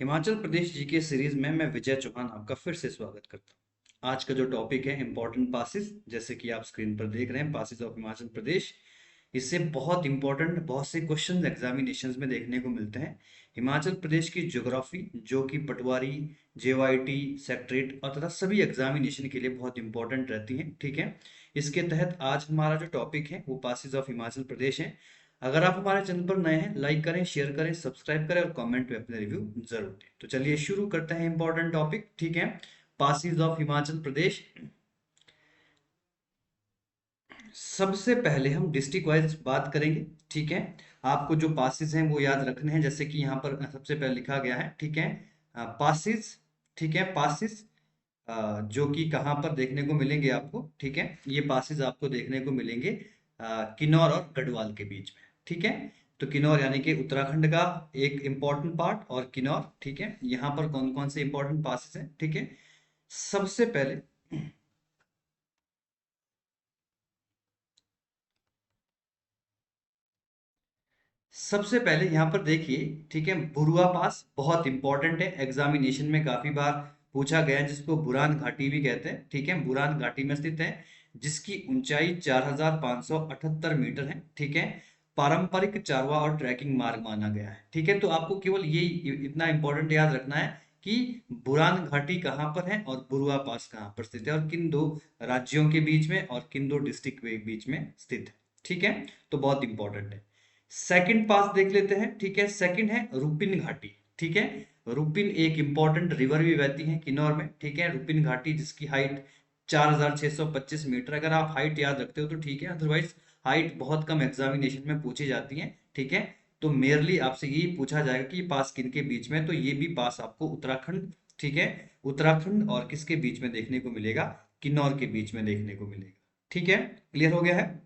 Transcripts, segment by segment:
Himachal Pradesh GK series में मैं विजय चौहान आपका फिर से स्वागत करता हूँ। आज का जो टॉपिक है इम्पोर्टेंट पासिस, जैसे कि आप स्क्रीन पर देख रहे हैं, पासिस ऑफ हिमाचल प्रदेश। इससे बहुत इंपॉर्टेंट बहुत से क्वेश्चंस एग्जामिनेशंस में देखने को मिलते हैं। हिमाचल प्रदेश की ज्योग्राफी, जो कि पटवारी, जेओआईटी, सेक्रेटरीट और तथा सभी एग्जामिनेशन के लिए बहुत इंपॉर्टेंट रहती हैं। ठीक है, इसके तहत आज हमारा जो टॉपिक है वो पासिस ऑफ हिमाचल प्रदेश है। अगर आप हमारे चैनल पर नए हैं, लाइक करें, शेयर करें, सब्सक्राइब करें और कमेंट में अपने रिव्यू जरूर दें। तो चलिए शुरू करते हैं इंपॉर्टेंट टॉपिक। ठीक है, पासिस ऑफ हिमाचल प्रदेश। सबसे पहले हम डिस्ट्रिक्ट वाइज बात करेंगे। ठीक है, आपको जो पासिस हैं वो याद रखने हैं, जैसे कि यहाँ पर सबसे पहले लिखा गया है। ठीक है, पासिस। ठीक है, पासिस जो कि कहाँ पर देखने को मिलेंगे आपको। ठीक है, ये पासिस आपको देखने को मिलेंगे किन्नौर और गढ़वाल के बीच में। ठीक है, तो किन्नौर यानी कि उत्तराखंड का एक इंपॉर्टेंट पार्ट, और किन्नौर। ठीक है, यहाँ पर कौन कौन से इंपॉर्टेंट पासिस हैं। ठीक है, सबसे पहले सबसे पहले यहाँ पर देखिए। ठीक है, बुरुआ पास बहुत इंपॉर्टेंट है, एग्जामिनेशन में काफी बार पूछा गया है, जिसको बुरान घाटी भी कहते हैं। ठीक है, बुरान घाटी में स्थित है, जिसकी ऊंचाई 4578 मीटर है। ठीक है, पारंपरिक चारवा और ट्रैकिंग मार्ग माना गया है। ठीक है, तो आपको केवल ये इतना इंपॉर्टेंट याद रखना है कि बुरान घाटी कहाँ पर है और बुरुआ पास कहाँ पर स्थित है, और किन दो राज्यों के बीच में और किन दो डिस्ट्रिक्ट के बीच में स्थित है। ठीक है, तो बहुत इंपॉर्टेंट है। सेकंड पास देख लेते हैं। ठीक है, सेकंड है रुपिन घाटी। ठीक है, रुपिन एक इंपॉर्टेंट रिवर भी बहती है किन्नौर में। ठीक है, रुपिन घाटी जिसकी हाइट 4625 मीटर। अगर आप हाइट याद रखते हो तो ठीक है, अदरवाइज हाइट बहुत कम एग्जामिनेशन में पूछी जाती है। ठीक है, तो मेयरली आपसे यही पूछा जाएगा कि ये पास किन के बीच में है, तो ये भी पास आपको उत्तराखंड, ठीक है, उत्तराखंड और किसके बीच में देखने को मिलेगा, किन्नौर के बीच में देखने को मिलेगा। ठीक है, क्लियर हो गया है।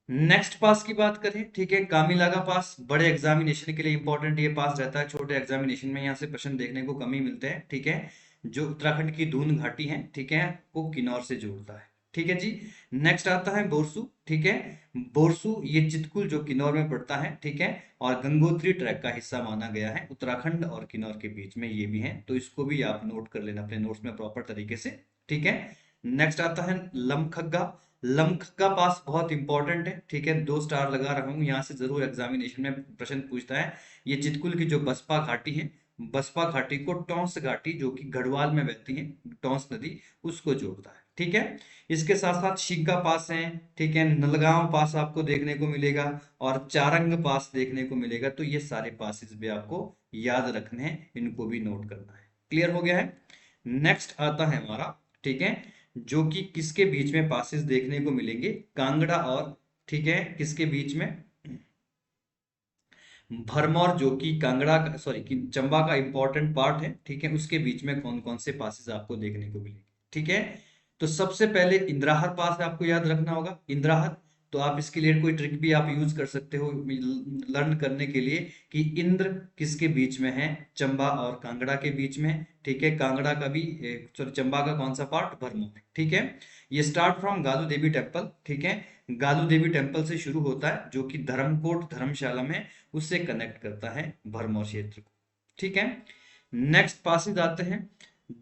नेक्स्ट पास की बात करें। ठीक है, कामीलागा पास बड़े एग्जामिनेशन के लिए इंपॉर्टेंट ये पास रहता है, छोटे एग्जामिनेशन में यहाँ से प्रश्न देखने को कम ही मिलते हैं। ठीक है, जो उत्तराखंड की दून घाटी है, ठीक है, को किन्नौर से जोड़ता है। ठीक है जी। नेक्स्ट आता है बोरसू। ठीक है, बोरसू ये चितकुल जो किन्नौर में पड़ता है। ठीक है, और गंगोत्री ट्रैक का हिस्सा माना गया है, उत्तराखंड और किन्नौर के बीच में ये भी है, तो इसको भी आप नोट कर लेना अपने नोट्स में प्रॉपर तरीके से। ठीक है, नेक्स्ट आता है लमखग्गा। लमखग्गा पास बहुत इंपॉर्टेंट है। ठीक है, 2 स्टार लगा रहा हूं, यहाँ से जरूर एग्जामिनेशन में प्रश्न पूछता है। ये चितकुल की जो बसपा घाटी है, बसपा घाटी को टोंस घाटी, जो कि गढ़वाल में बहती है, टोंस नदी, उसको जोड़ता है। ठीक है, इसके साथ साथ शिग्गा पास है। ठीक है, नलगांव पास आपको देखने को मिलेगा, और चारंग पास देखने को मिलेगा। तो ये सारे पासिस भी आपको याद रखने हैं, इनको भी नोट करना है। क्लियर हो गया है। नेक्स्ट आता है हमारा, ठीक है, जो कि किसके बीच में पासेस देखने को मिलेंगे, कांगड़ा और, ठीक है, किसके बीच में, भरमौर, जो कि कांगड़ा का, सॉरी, कि चंबा का इंपॉर्टेंट पार्ट है। ठीक है, उसके बीच में कौन कौन से पासेस आपको देखने को मिलेंगे। ठीक है, तो सबसे पहले इंद्राहर पास आपको याद रखना होगा, इंद्राहर। तो आप इसके लिए कोई ट्रिक भी आप यूज कर सकते हो लर्न करने के लिए, कि इंद्र किसके बीच में है, चंबा और कांगड़ा के बीच में। ठीक है, कांगड़ा का भी, सॉरी, चंबा का कौन सा पार्ट, भरमौर। ठीक है, ये स्टार्ट फ्रॉम गालू देवी टेम्पल। ठीक है, गालू देवी टेम्पल से शुरू होता है, जो कि धर्मकोट धर्मशाला में, उससे कनेक्ट करता है भरमौर क्षेत्र को। ठीक है, नेक्स्ट पासिस आते हैं।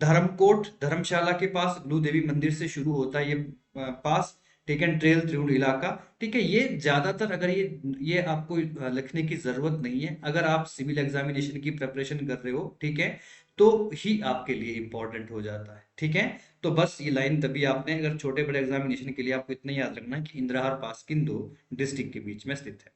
धर्मकोट धर्मशाला के पास गुरु देवी मंदिर से शुरू होता है ये पास। ठीक है, ट्रेल त्रिउंड इलाका। ठीक है, ये ज्यादातर, अगर ये आपको लिखने की जरूरत नहीं है, अगर आप सिविल एग्जामिनेशन की प्रिपरेशन कर रहे हो, ठीक है, तो ही आपके लिए इंपॉर्टेंट हो जाता है। ठीक है, तो बस ये लाइन तभी आपने, अगर छोटे बड़े एग्जामिनेशन के लिए आपको इतना याद रखना है कि इंद्रहार पास किन दो डिस्ट्रिक्ट के बीच में स्थित है।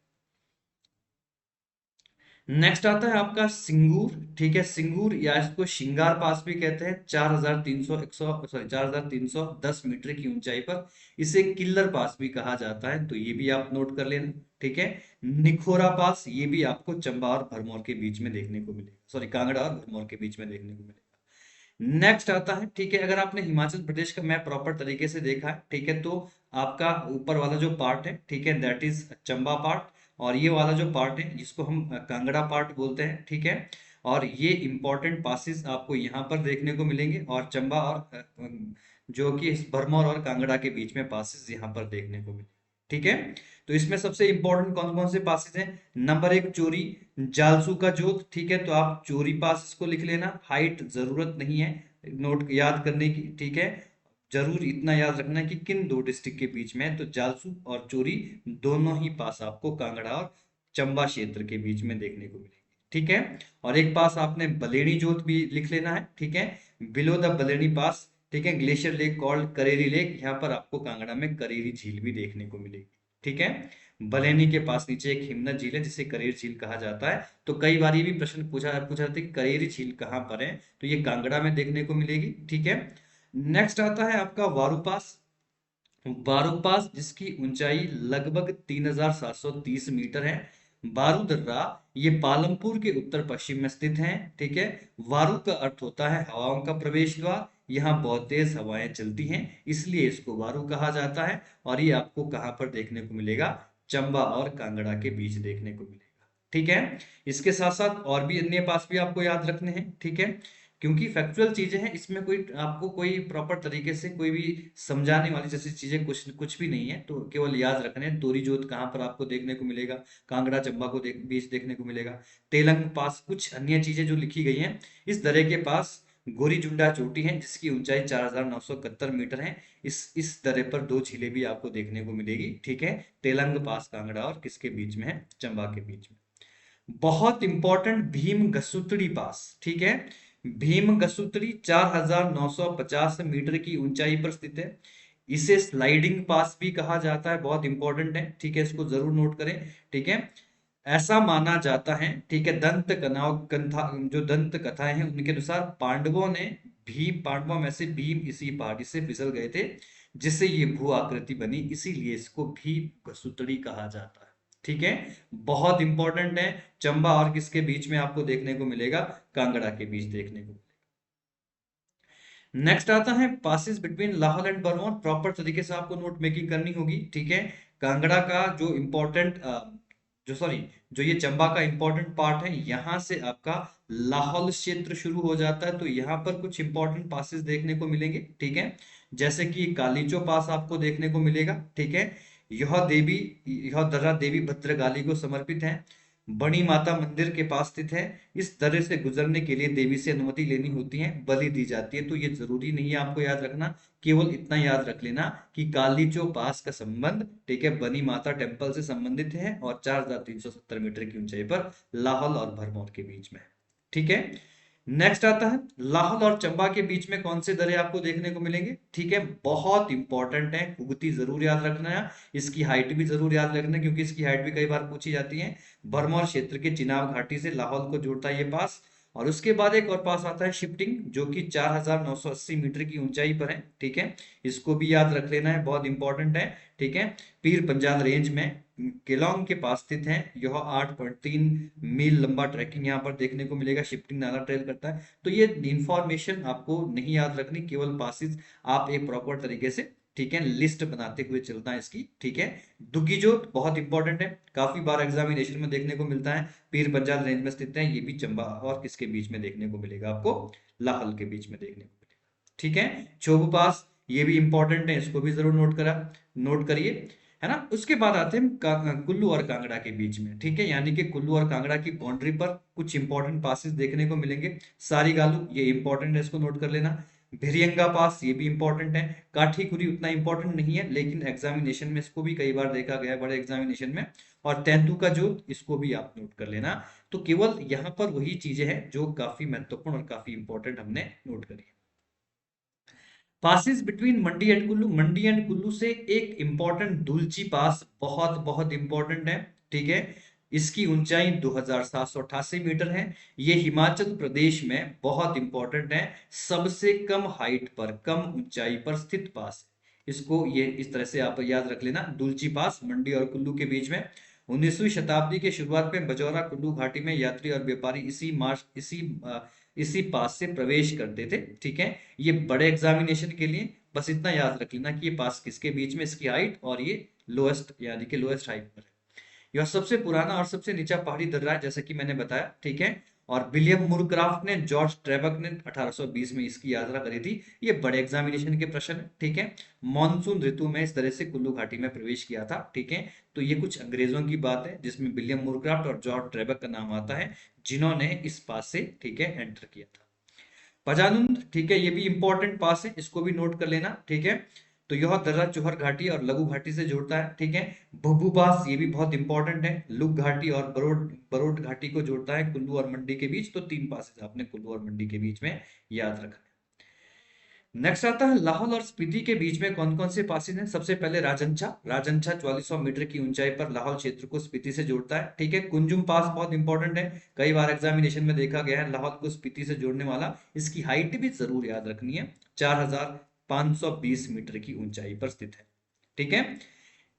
नेक्स्ट आता है आपका सिंगूर। ठीक है, सिंगूर या इसको शिंगार पास भी कहते हैं, 4310 मीटर की ऊंचाई पर इसे किल्लर पास भी कहा जाता है, तो ये भी आप नोट कर लेना। ठीक है, निखोरा पास ये भी आपको चंबा और भरमौर के बीच में देखने को मिलेगा, सॉरी, कांगड़ा और भरमौर के बीच में देखने को मिलेगा। नेक्स्ट आता है, ठीक है, अगर आपने हिमाचल प्रदेश का मैप प्रॉपर तरीके से देखा है, ठीक है, तो आपका ऊपर वाला जो पार्ट है, ठीक है, दैट इज चंबा पार्ट, और ये वाला जो पार्ट है जिसको हम कांगड़ा पार्ट बोलते हैं। ठीक है, और ये इंपॉर्टेंट पासिस आपको यहाँ पर देखने को मिलेंगे, और चंबा और जो कि इस भरमौर और कांगड़ा के बीच में पासिस यहाँ पर देखने को मिलेंगे। ठीक है। तो इसमें सबसे इंपॉर्टेंट कौन कौन से पासेज हैं? नंबर एक चोरी, जालसू का जोत, ठीक है, तो आप चोरी पास इसको लिख लेना, हाइट जरूरत नहीं है नोट याद करने की, ठीक है। जरूर इतना याद रखना कि किन दो डिस्ट्रिक्ट के बीच में है, तो जालसू और चोरी दोनों ही पास आपको कांगड़ा और चंबा क्षेत्र के बीच में देखने को मिलेंगे, ठीक है। और एक पास आपने बलेनी जोत भी लिख लेना है, ठीक है, बिलो द बलेनी पास, ठीक है, glacier lake called Kareri lake, यहाँ पर आपको कांगड़ा में करेरी झील भी देखने को मिलेगी, ठीक है। बलेनी के पास नीचे एक हिमनद झील है जिसे करेरी झील कहा जाता है। तो कई बार ये भी प्रश्न पूछा पूछा जाता है कि करेरी झील कहाँ पर है, तो ये कांगड़ा में देखने को मिलेगी, ठीक है। नेक्स्ट आता है आपका वारू पास। वारू पास जिसकी ऊंचाई लगभग 3730 मीटर है। बारू दर्रा ये पालमपुर के उत्तर पश्चिम में स्थित है, ठीक है। वारू का अर्थ होता है हवाओं का प्रवेश द्वार, यहाँ बहुत तेज हवाएं चलती हैं, इसलिए इसको वारू कहा जाता है। और ये आपको कहाँ पर देखने को मिलेगा? चंबा और कांगड़ा के बीच देखने को मिलेगा, ठीक है। इसके साथ साथ और भी अन्य पास भी आपको याद रखने हैं, ठीक है, क्योंकि फैक्चुअल चीजें हैं, इसमें कोई आपको कोई प्रॉपर तरीके से कोई भी समझाने वाली जैसी चीजें कुछ कुछ भी नहीं है, तो केवल याद रखने हैं। तोरी जोत कहाँ पर आपको देखने को मिलेगा? कांगड़ा चंबा को बीच देखने को मिलेगा। तेलंग पास, कुछ अन्य चीजें जो लिखी गई हैं, इस दर्रे के पास गोरीजुंडा चोटी है जिसकी ऊंचाई 4971 मीटर है। इस दर्रे पर दो झीलें भी आपको देखने को मिलेगी, ठीक है। तेलंग पास कांगड़ा और किसके बीच में है? चंबा के बीच में। बहुत इंपॉर्टेंट भीम गसुतड़ी पास, ठीक है। भीम गसुतड़ी 4950 मीटर की ऊंचाई पर स्थित है। इसे स्लाइडिंग पास भी कहा जाता है, बहुत इंपॉर्टेंट है, ठीक है, इसको जरूर नोट करें, ठीक है। ऐसा माना जाता है, ठीक है, दंत कनाव कंथा जो दंत कथाएं हैं उनके अनुसार पांडवों में से भीम इसी पहाड़ी से फिसल गए थे, जिससे ये भू आकृति बनी, इसीलिए इसको भीम गसुतड़ी कहा जाता है, ठीक है। बहुत इंपॉर्टेंट है। चंबा और किसके बीच में आपको देखने को मिलेगा? कांगड़ा के बीच देखने को। नेक्स्ट आता है पासिस बिटवीन लाहौल एंड बरवान, प्रॉपर तरीके से आपको नोट मेकिंग करनी होगी, ठीक है। कांगड़ा का जो इंपॉर्टेंट जो सॉरी जो ये चंबा का इंपॉर्टेंट पार्ट है, यहां से आपका लाहौल क्षेत्र शुरू हो जाता है, तो यहाँ पर कुछ इंपॉर्टेंट पासिस देखने को मिलेंगे, ठीक है। जैसे कि कालीचो पास आपको देखने को मिलेगा, ठीक है। यह दर्रा देवी भद्रकाली को समर्पित है। बड़ी माता मंदिर के पास स्थित है। इस दर्रे से गुजरने के लिए देवी से अनुमति लेनी होती है, बलि दी जाती है, तो ये जरूरी नहीं है आपको याद रखना, केवल इतना याद रख लेना कि कालीचो पास का संबंध, ठीक है, बनी माता टेम्पल से संबंधित है और 4370 मीटर की ऊंचाई पर लाहौल और भरमौर के बीच में, ठीक है। नेक्स्ट आता है लाहौल और चंबा के बीच में कौन से दर्रे आपको देखने को मिलेंगे, ठीक है, बहुत इंपॉर्टेंट है, कुगती जरूर याद रखना है। इसकी हाइट भी जरूर याद रखना है, क्योंकि इसकी हाइट भी कई बार पूछी जाती है। भरमौर क्षेत्र के चिनाब घाटी से लाहौल को जोड़ता है ये पास। और उसके बाद एक और पास आता है शिफ्टिंग, जो कि 4980 मीटर की ऊंचाई पर है, ठीक है। इसको भी याद रख लेना है, बहुत इंपॉर्टेंट है, ठीक है। पीर पंजाल रेंज में केलोंग के पास स्थित है। यह 8.3 मील लंबा ट्रैकिंग यहाँ पर देखने को मिलेगा, शिफ्टिंग नाला ट्रेल करता है। तो ये इंफॉर्मेशन आपको नहीं याद रखनी, केवल पासिस आप एक प्रॉपर तरीके से, ठीक है, लिस्ट बनाते हुए चलता है इसकी, ठीक है। दुग्गी जोत बहुत इंपॉर्टेंट है, काफी बार एग्जामिनेशन में देखने को मिलता है, पीर पंजाल रेंज में स्थित है, ये भी चंबा और किसके बीच में देखने को मिलेगा आपको? लाहौल के बीच में देखने को मिलेगा, ठीक है। छोबू पास ये भी इंपॉर्टेंट है, इसको भी जरूर नोट करिए, है ना। उसके बाद आते हैं कुल्लू और कांगड़ा के बीच में, ठीक है, यानी कि कुल्लू और कांगड़ा की बाउंड्री पर कुछ इंपॉर्टेंट पासेस देखने को मिलेंगे। सारी गालू ये इंपॉर्टेंट है, इसको नोट कर लेना। भिरियंगा पास ये भी इंपॉर्टेंट है। काठी कुरी उतना इंपॉर्टेंट नहीं है, लेकिन एग्जामिनेशन में इसको भी कई बार देखा गया है, बड़े एग्जामिनेशन में। और तेंदू का जोत, इसको भी आप नोट कर लेना। तो केवल यहाँ पर वही चीजें हैं जो काफी महत्वपूर्ण और काफी इंपॉर्टेंट हमने नोट करी। Passes between Mandi and Kullu, Mandi and Kullu से एक इंपॉर्टेंट दुलची पास बहुत बहुत इंपॉर्टेंट है, ठीक है। इसकी ऊंचाई 2788 मीटर है। ये हिमाचल प्रदेश में बहुत इंपॉर्टेंट है, सबसे कम हाइट पर, कम ऊंचाई पर स्थित पास है। इसको ये इस तरह से आप याद रख लेना, दुलची पास मंडी और कुल्लू के बीच में। 19वीं शताब्दी के शुरुआत में बजौरा कुल्लू घाटी में यात्री और व्यापारी इसी पास से प्रवेश करते थे, ठीक है। ये बड़े एग्जामिनेशन के लिए बस इतना याद रख लेना कि ये पास किसके बीच में, इसकी हाइट, और ये लोएस्ट यानी कि लोएस्ट हाइट पर है। यह सबसे पुराना और सबसे नीचा पहाड़ी दर्रा है, जैसे कि मैंने बताया, ठीक है। और विलियम मुरक्राफ्ट ने, जॉर्ज ट्रेबक ने 1820 में इसकी यात्रा करी थी। ये बड़े एग्जामिनेशन के प्रश्न है, ठीक है। मानसून ऋतु में इस तरह से कुल्लू घाटी में प्रवेश किया था, ठीक है। तो ये कुछ अंग्रेजों की बात है जिसमें विलियम मुरक्राफ्ट और जॉर्ज ट्रेबक का नाम आता है, जिन्होंने इस पास से, ठीक है, एंटर किया था। पजानुन, ठीक है, ये भी इंपॉर्टेंट पास है, इसको भी नोट कर लेना, ठीक है। तो यह दर्रा चोहर घाटी और लघु घाटी से जोड़ता है, ठीक है। भुब्बू पास, ये भी बहुत इंपॉर्टेंट है, लुग घाटी और बरोड बरोड घाटी को जोड़ता है कुल्लू और मंडी के बीच। तो 3 पासेज आपने कुल्लू और मंडी के बीच में याद रखना है। नेक्स्ट आता है लाहौल और स्पीति के बीच में कौन कौन से पासेज हैं। सबसे पहले राजंचा, राजंचा 4400 मीटर की ऊंचाई पर लाहौल क्षेत्र को स्पीति से जोड़ता है, ठीक है। कुंजुम पास बहुत इंपॉर्टेंट है, कई बार एग्जामिनेशन में देखा गया है, लाहौल को स्पीति से जोड़ने वाला। इसकी हाइट भी जरूर याद रखनी है, 4520 मीटर की ऊंचाई पर स्थित है, ठीक है।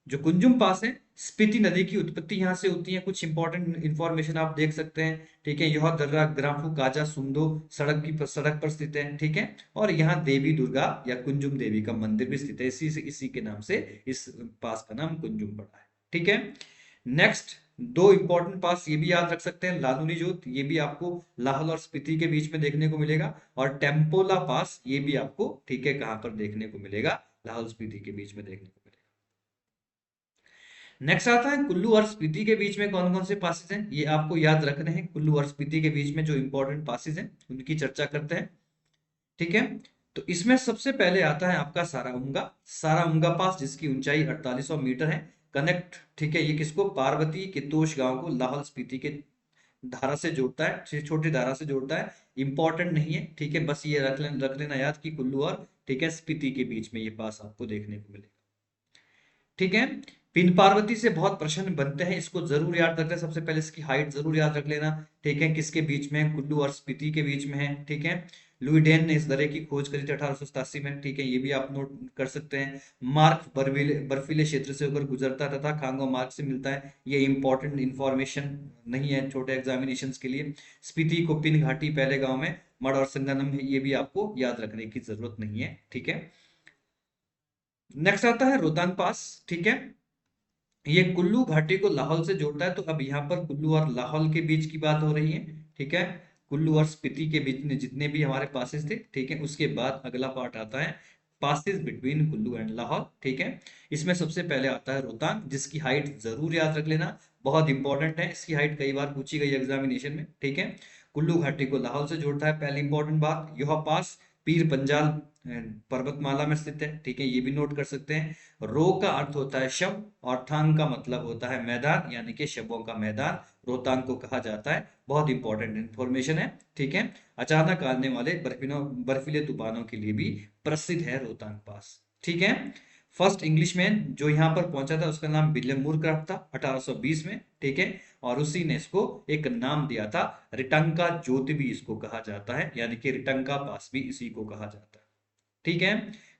जो कुंजुम पास है, स्पीति नदी की उत्पत्ति यहां से होती है, कुछ इंपॉर्टेंट इंफॉर्मेशन आप देख सकते हैं, ठीक है। यह दर्रा ग्राफू काजा सुंदो सड़क पर स्थित है, ठीक है। और यहाँ देवी दुर्गा या कुंजुम देवी का मंदिर भी स्थित है, इसी के नाम से इस पास का नाम कुंजुम पड़ा है, ठीक है। नेक्स्ट, दो इंपॉर्टेंट पास ये भी याद रख सकते हैं, लालूनी जोत, ये भी आपको लाहौल और स्पीति के बीच में देखने को मिलेगा, और टेम्पोला पास, ये भी आपको, ठीक है, कहां पर देखने को मिलेगा, लाहौल स्पीति के बीच में देखने को मिलेगा। नेक्स्ट आता है कुल्लू और स्पीति के बीच में कौन कौन से पासेज हैं, ये आपको याद रखने हैं। कुल्लू और स्पीति के बीच में जो इंपॉर्टेंट पासेज हैं उनकी चर्चा करते हैं, ठीक है। तो इसमें सबसे पहले आता है आपका साराउंगा, साराउंगा पास, जिसकी ऊंचाई 4800 मीटर है। कनेक्ट, ठीक है, ये किसको, पार्वती कितोश गांव को लाहौल स्पीति के धारा से जोड़ता है, छोटी धारा से जोड़ता है। इंपॉर्टेंट नहीं है, ठीक है, बस ये रख लेना याद कि कुल्लू और, ठीक है, स्पीति के बीच में ये पास आपको देखने को मिलेगा, ठीक है। पिन पार्वती से बहुत प्रश्न बनते हैं, इसको जरूर याद रखना। सबसे पहले इसकी हाइट जरूर याद रख लेना, ठीक है, किसके बीच में है, कुल्लू और स्पीति के बीच में है, ठीक है। लुई डेन ने इस दर्रे की खोज करी थी 1887 में, ठीक है, ये भी आप नोट कर सकते हैं। मार्ग बर्फीले क्षेत्र से होकर गुजरता तथा खांगो मार्ग से मिलता है, ये इंपॉर्टेंट इंफॉर्मेशन नहीं है छोटे एग्जामिनेशन के लिए। स्पीति को पिन घाटी पहले गांव में मड और संगनम है, ये भी आपको याद रखने की जरूरत नहीं है, ठीक है। नेक्स्ट आता है रोहतांग पास, ठीक है, ये कुल्लू घाटी को लाहौल से जोड़ता है। तो अब यहाँ पर कुल्लू और लाहौल के बीच की बात हो रही है, ठीक है। कुल्लू और स्पीति के बीच में जितने भी हमारे पासेस थे, ठीक है, उसके बाद अगला पार्ट आता है passes between Kullu and Lahaul, ठीक है। इसमें सबसे पहले आता है रोहतांग, जिसकी हाइट जरूर याद रख लेना, बहुत इंपॉर्टेंट है, इसकी हाइट कई बार पूछी गई एग्जामिनेशन में, ठीक है। कुल्लू घाटी को लाहौल से जोड़ता है, पहली इंपॉर्टेंट बात। यह पास पीर पंजाल पर्वतमाला में स्थित है, ठीक है, ये भी नोट कर सकते हैं। रो का अर्थ होता है शव, और थांग का मतलब होता है मैदान, यानी कि शवों का मैदान रोहतांग को कहा जाता है। बहुत इंपॉर्टेंट इंफॉर्मेशन है, ठीक है। अचानक आने वाले बर्फीले तूफानों के लिए भी प्रसिद्ध है रोहतांग पास, ठीक है। फर्स्ट इंग्लिशमैन जो यहाँ पर पहुंचा था उसका नाम विलियम मूरक्राफ्ट था 1820 में, ठीक है। और उसी ने इसको एक नाम दिया था, रिटंका ज्योति भी इसको कहा जाता है, यानी कि रिटंका पास भी इसी को कहा जाता है, ठीक है।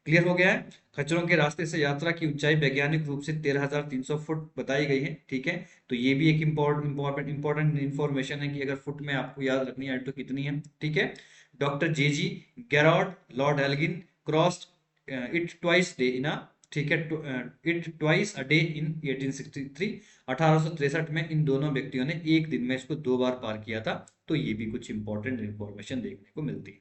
क्लियर हो गया है। खच्चरों के रास्ते से यात्रा की ऊंचाई वैज्ञानिक रूप से 13,300 फुट बताई गई है, ठीक है। तो ये भी एक इंपॉर्टेंट इंफॉर्मेशन है कि अगर फुट में आपको याद रखनी है तो कितनी है, ठीक है। Doctor J G Garrod Lord Elgin crossed it twice day in, ठीक है, it twice a day in 1863, 1863 में इन दोनों व्यक्तियों ने एक दिन में इसको 2 बार पार किया था। तो ये भी कुछ इंपॉर्टेंट इंफॉर्मेशन देखने को मिलती है।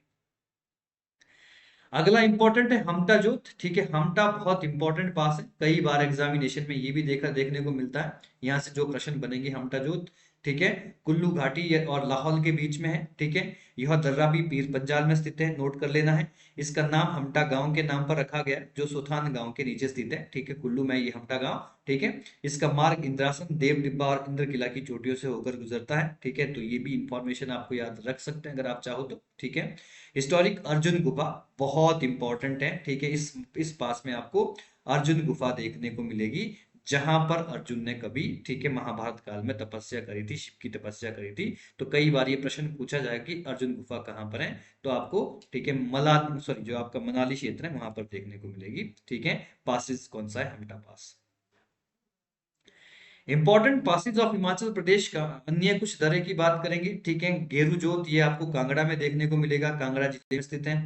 अगला इंपॉर्टेंट है हमटा जोत, ठीक है। हमटा बहुत इंपॉर्टेंट पास है, कई बार एग्जामिनेशन में ये भी देखने को मिलता है। यहाँ से जो प्रश्न बनेंगे, हमटा जोत, ठीक है, कुल्लू घाटी और लाहौल के बीच में है, ठीक है। यह दर्रा भी पीर पंजाल में स्थित है, नोट कर लेना है। इसका नाम हमटा गांव के नाम पर रखा गया जो सोथान गांव के नीचे स्थित है, ठीक है, कुल्लू में ये हमटा गांव, ठीक है। इसका मार्ग इंद्रासन, देव डिब्बा और इंद्र किला की चोटियों से होकर गुजरता है, ठीक है। तो ये भी इंफॉर्मेशन आपको याद रख सकते हैं अगर आप चाहो तो, ठीक है। हिस्टोरिक अर्जुन गुफा बहुत इंपॉर्टेंट है, ठीक है। इस पास में आपको अर्जुन गुफा देखने को मिलेगी, जहां पर अर्जुन ने कभी, ठीक है, महाभारत काल में तपस्या करी थी, शिव की तपस्या करी थी। तो कई बार ये प्रश्न पूछा जाए कि अर्जुन गुफा कहाँ पर है, तो आपको, ठीक है, जो आपका मनाली क्षेत्र है वहां पर देखने को मिलेगी, ठीक है। पासिस कौन सा है, हमटा पास। Important Passage of Himachal Pradesh का अन्य कुछ दर्रे की बात करेंगे, ठीक है। गेरू जोत ये आपको कांगड़ा में देखने को मिलेगा, कांगड़ा जिले में स्थित है।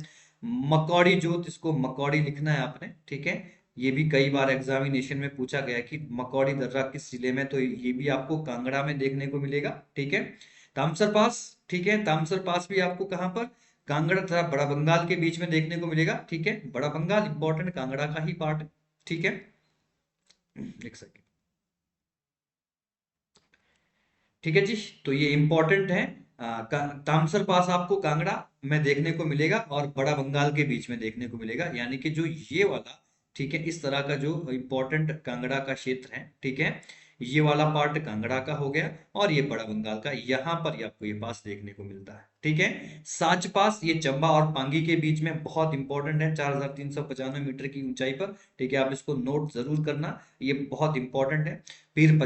मकौड़ी जोत, इसको मकौड़ी लिखना है आपने, ठीक है। ये भी कई बार एग्जामिनेशन में पूछा गया कि मकौड़ी दर्रा किस जिले में, तो ये भी आपको कांगड़ा में देखने को मिलेगा, ठीक है। तामसर पास, ठीक है, तामसर पास भी आपको कहाँ पर, कांगड़ा तथा बड़ा बंगाल के बीच में देखने को मिलेगा, ठीक है, बड़ा बंगाल इंपॉर्टेंट कांगड़ा का ही पार्ट है, ठीक है। एक सेकेंड, ठीक है जी, तो ये इंपॉर्टेंट है। तामसर पास आपको कांगड़ा में देखने को मिलेगा और बड़ा बंगाल के बीच में देखने को मिलेगा, यानी कि जो ये वाला, ठीक है, इस तरह का जो इंपॉर्टेंट कांगड़ा का क्षेत्र है, ठीक है, ये वाला पार्ट कांगड़ा का हो गया और ये बड़ा बंगाल का, यहाँ पर ये आपको ये पास देखने को मिलता है, ठीक है। साच पास ये चंबा और पांगी के बीच में बहुत इंपॉर्टेंट है, 4395 मीटर की ऊंचाई पर, ठीक है, आप इसको नोट जरूर करना, ये बहुत इंपॉर्टेंट है। पीर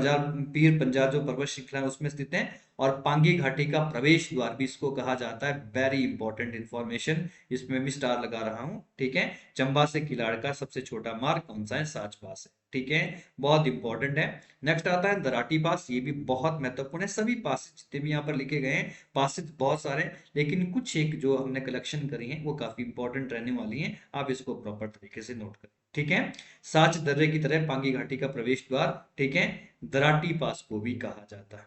पंजार जो पर्वत श्रृंखला है उसमें स्थित है, और पांगी घाटी का प्रवेश द्वार भी इसको कहा जाता है, वेरी इंपॉर्टेंट इंफॉर्मेशन, इसमें भी स्टार लगा रहा हूं, ठीक है। चंबा से किलाड़ का सबसे छोटा मार्ग कौन सा है, साच पास है, ठीक है, बहुत इंपॉर्टेंट है। नेक्स्ट आता है दराटी पास, ये भी बहुत महत्वपूर्ण है, सभी पास जितने भी यहाँ पर लिखे गए हैं पास बहुत सारे हैं, लेकिन कुछ एक जो हमने कलेक्शन करी है वो काफी इंपॉर्टेंट रहने वाली है, आप इसको प्रॉपर तरीके से नोट करें, ठीक है। साच दर्रे की तरह पांगी घाटी का प्रवेश द्वार, ठीक है, दराटी पास को भी कहा जाता है।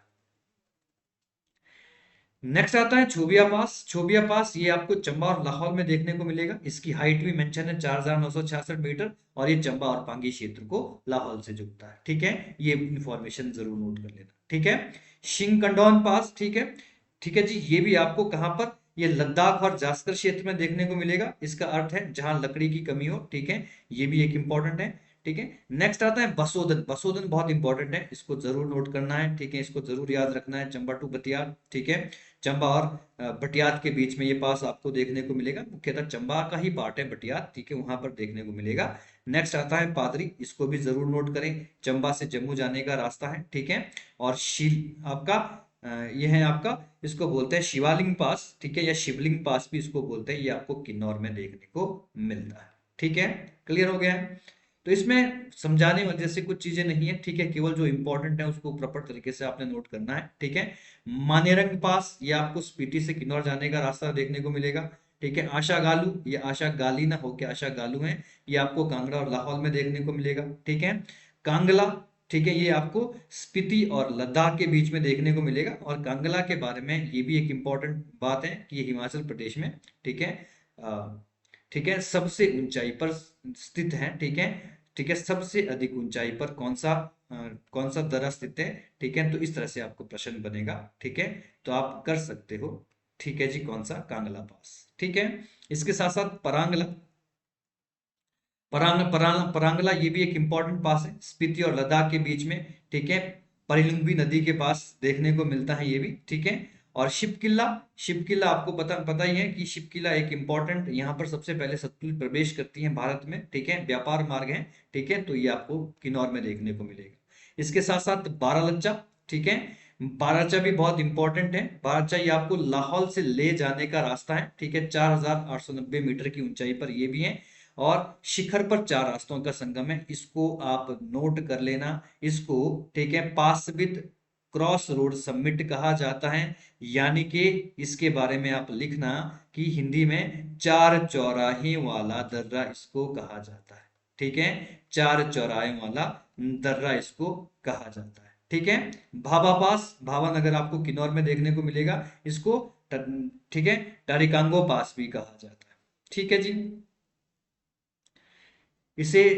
नेक्स्ट आता है छोबिया पास। छोबिया पास ये आपको चंबा और लाहौल में देखने को मिलेगा, इसकी हाइट भी मेंशन है 4966 मीटर, और ये चंबा और पांगी क्षेत्र को लाहौल से जोड़ता है, ठीक है, ये इंफॉर्मेशन जरूर नोट कर लेना, ठीक है। शिंगकंडौन पास, ठीक है, ठीक है जी, ये भी आपको कहां पर, ये लद्दाख और जास्कर क्षेत्र में देखने को मिलेगा, इसका अर्थ है जहां लकड़ी की कमी हो, ठीक है, ये भी एक इंपॉर्टेंट है, ठीक है। नेक्स्ट आता है बसोदन। बसोदन बहुत इंपॉर्टेंट है, इसको जरूर नोट करना है, ठीक है, इसको जरूर याद रखना है, चंबा टू बतियार, ठीक है, चंबा और बटियात के बीच में ये पास आपको देखने को मिलेगा, मुख्यतः चंबा का ही पार्ट है बटियात, ठीक है, वहां पर देखने को मिलेगा। नेक्स्ट आता है पादरी, इसको भी जरूर नोट करें, चंबा से जम्मू जाने का रास्ता है, ठीक है। और शिव आपका ये है आपका, इसको बोलते हैं शिवालिंग पास, ठीक है, या शिवलिंग पास भी इसको बोलते हैं, ये आपको किन्नौर में देखने को मिलता है, ठीक है, क्लियर हो गया है। तो इसमें समझाने वाली जैसे कुछ चीजें नहीं है, ठीक है, केवल जो इंपॉर्टेंट है उसको प्रॉपर तरीके से आपने नोट करना है, ठीक है। मानेरंग पास ये आपको स्पीति से किन्नौर जाने का रास्ता देखने को मिलेगा, ठीक है। आशा गालू, ये आशा गाली ना होके आशा गालू है, ये आपको कांगड़ा और लाहौल में देखने को मिलेगा, ठीक है। कांगला, ठीक है, ये आपको स्पीति और लद्दाख के बीच में देखने को मिलेगा, और कांगला के बारे में ये भी एक इंपॉर्टेंट बात है कि ये हिमाचल प्रदेश में, ठीक है, ठीक है, सबसे ऊंचाई पर स्थित है, ठीक है, ठीक है, सबसे अधिक ऊंचाई पर कौन सा दर्रा स्थित है, ठीक है, तो इस तरह से आपको प्रश्न बनेगा, ठीक है, तो आप कर सकते हो, ठीक है जी, कौन सा, कांगला पास, ठीक है। इसके साथ साथ परांगला, परांगला ये भी एक इंपॉर्टेंट पास है, स्पीति और लद्दाख के बीच में, ठीक है, परिलुंबी नदी के पास देखने को मिलता है ये भी, ठीक है। और शिपकिला, शिपकिला आपको पता पता ही है कि शिपकिला एक इंपॉर्टेंट, यहाँ पर सबसे पहले सतलुज प्रवेश करती है भारत में, ठीक है, व्यापार मार्ग है, ठीक है, तो ये आपको किन्नौर में देखने को मिलेगा। इसके साथ साथ बारालच्चा, ठीक है, बाराचा भी बहुत इंपॉर्टेंट है, बाराचा ये आपको लाहौल से ले जाने का रास्ता है, ठीक है, 4890 मीटर की ऊंचाई पर ये भी है, और शिखर पर 4 रास्तों का संगम है, इसको आप नोट कर लेना, इसको, ठीक है, पास विद क्रॉस रोड समिट कहा जाता है, यानी कि इसके बारे में आप लिखना कि हिंदी में 4 चौराहे वाला दर्रा इसको कहा जाता है, ठीक है, 4 चौराहे वाला दर्रा इसको कहा जाता है, ठीक है। भाभा पास, भाभा नगर आपको किन्नौर में देखने को मिलेगा, इसको ठीक है, टारिकांगो पास भी कहा जाता है, ठीक है जी। इसे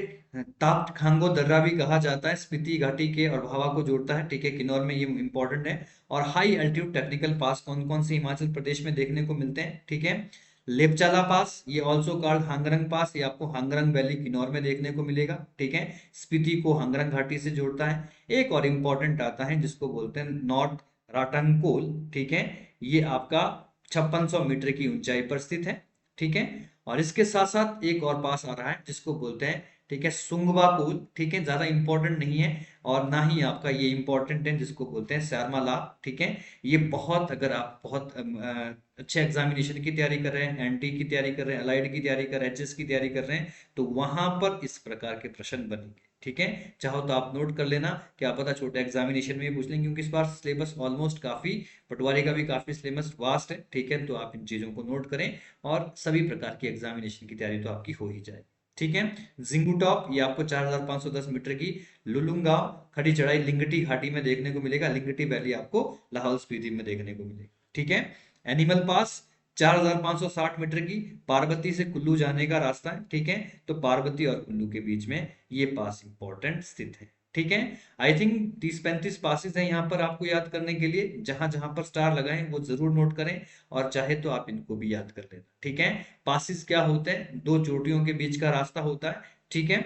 ताप्त खांगो दर्रा भी कहा जाता है, स्पीति घाटी के और भावा को जोड़ता है, ठीक है, किन्नौर में ये इंपॉर्टेंट है। और हाई एल्टीट्यूड टेक्निकल पास कौन कौन से हिमाचल प्रदेश में देखने को मिलते हैं, ठीक है, लेपचाला पास, ये ऑल्सो कॉल्ड हांगरंग पास, ये आपको हांगरंग वैली किन्नौर में देखने को मिलेगा, ठीक है, स्पीति को हांगरंग घाटी से जोड़ता है। एक और इंपॉर्टेंट आता है जिसको बोलते हैं नॉर्थ राटंगकोल, ठीक है, ये आपका 5600 मीटर की ऊंचाई पर स्थित है, ठीक है। और इसके साथ साथ एक और पास आ रहा है जिसको बोलते हैं, ठीक है, सुंगवा पुल, ठीक है, ज्यादा इंपॉर्टेंट नहीं है, और ना ही आपका ये इंपॉर्टेंट है जिसको बोलते हैं सैरमाला, ठीक है। ये बहुत, अगर आप बहुत अच्छे एग्जामिनेशन की तैयारी कर रहे हैं, एनटी की तैयारी कर रहे हैं, अलाइड की तैयारी कर रहे हैं, एचएस की तैयारी कर रहे हैं, तो वहां पर इस प्रकार के प्रश्न बनेंगे, ठीक है। चाहो तो आप नोट कर लेना, क्या पता छोटे एग्जामिनेशन में भी पूछ लेंगे, क्योंकि इस बार सिलेबस ऑलमोस्ट काफी, पटवारी का भी काफी सिलेबस वास्ट है, ठीक है, तो आप इन चीजों को नोट करें, और सभी प्रकार की एग्जामिनेशन की तैयारी तो आपकी हो ही जाएगी। ठीक है। जिंगू टॉप ये आपको 4510 मीटर की लुलुंगाव खड़ी चढ़ाई लिंगटी घाटी में देखने को मिलेगा। लिंगटी वैली आपको लाहौल स्पीति में देखने को मिलेगी। ठीक है। एनिमल पास 4560 मीटर की पार्वती से कुल्लू जाने का रास्ता है। ठीक है। तो पार्वती और कुल्लू के बीच में ये पास इंपॉर्टेंट स्थित है। ठीक है। आई थिंक 30-35 पासिस हैं यहाँ पर आपको याद करने के लिए। जहां जहां पर स्टार लगाए वो जरूर नोट करें, और चाहे तो आप इनको भी याद कर लेना। ठीक है। पासिस क्या होते हैं? दो चोटियों के बीच का रास्ता होता है। ठीक है।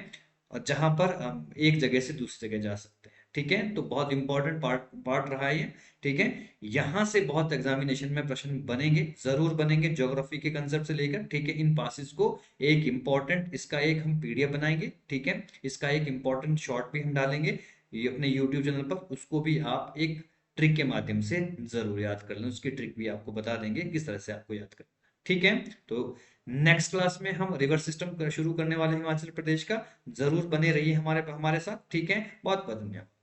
और जहां पर हम एक जगह से दूसरी जगह जा सकते हैं। ठीक है। तो बहुत इंपॉर्टेंट पार्ट पार्ट रहा है ये। ठीक है। यहां से बहुत एग्जामिनेशन में प्रश्न बनेंगे, जरूर बनेंगे, ज्योग्राफी के कंसेप्ट से लेकर। ठीक है। इन पासिस को एक इंपॉर्टेंट, इसका एक हम पीडीएफ बनाएंगे। ठीक है। इसका एक इंपॉर्टेंट शॉर्ट भी हम डालेंगे ये अपने यूट्यूब चैनल पर। उसको भी आप एक ट्रिक के माध्यम से जरूर याद कर लें। उसकी ट्रिक भी आपको बता देंगे किस तरह से आपको याद करना। ठीक है। तो नेक्स्ट क्लास में हम रिवर सिस्टम शुरू करने वाले हैं हिमाचल प्रदेश का। जरूर बने रहिए हमारे हमारे साथ। ठीक है। बहुत बहुत धन्यवाद।